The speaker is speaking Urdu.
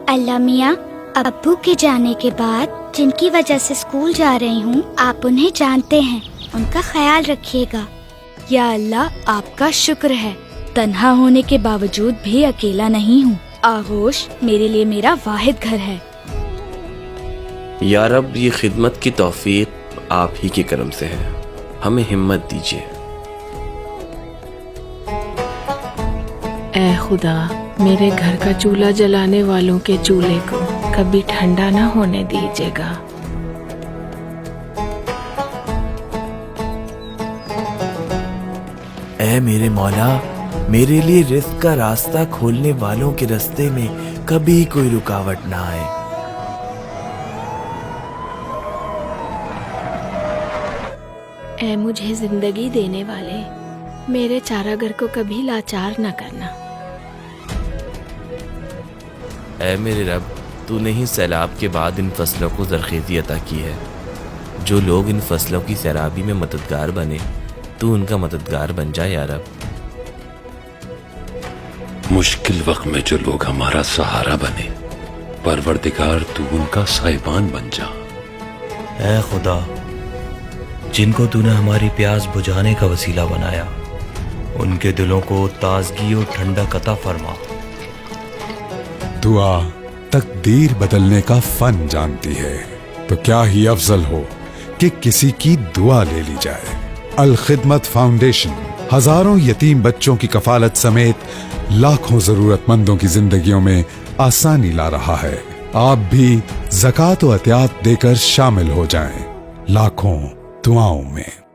اللہ میاں، ابو کے جانے کے بعد جن کی وجہ سے اسکول جا رہی ہوں، آپ انہیں جانتے ہیں، ان کا خیال رکھیے گا۔ یا اللہ، آپ کا شکر ہے، تنہا ہونے کے باوجود بھی اکیلا نہیں ہوں۔ آغوش میرے لیے میرا واحد گھر ہے۔ یا رب، یہ خدمت کی توفیق آپ ہی کے کرم سے ہے، ہمیں ہمت دیجیے۔ اے خدا، میرے گھر کا چولہا جلانے والوں کے چولہے کو کبھی ٹھنڈا نہ ہونے دیجیے گا۔ اے میرے مولا، میرے لیے رزق کا راستہ کھولنے والوں کے راستے میں کبھی کوئی رکاوٹ نہ آئے۔ اے مجھے زندگی دینے والے، میرے چارہ گر کو کبھی لاچار نہ کرنا۔ اے میرے رب، تو نے ہی سیلاب کے بعد ان فصلوں کو زرخیزی عطا کی ہے۔ جو لوگ ان فصلوں کی سیرابی میں مددگار بنے، تو ان کا مددگار بن جا یا رب۔ مشکل وقت میں جو لوگ ہمارا سہارا بنے، پروردگار تو ان کا سائبان بن جا۔ اے خدا، جن کو تو نے ہماری پیاس بجھانے کا وسیلہ بنایا، ان کے دلوں کو تازگی اور ٹھنڈک عطا فرما۔ دعا تقدیر بدلنے کا فن جانتی ہے، تو کیا ہی افضل ہو کہ کسی کی دعا لے لی جائے۔ الخدمت فاؤنڈیشن ہزاروں یتیم بچوں کی کفالت سمیت لاکھوں ضرورت مندوں کی زندگیوں میں آسانی لا رہا ہے۔ آپ بھی زکوٰۃ و عطیات دے کر شامل ہو جائیں، لاکھوں دعاؤں میں۔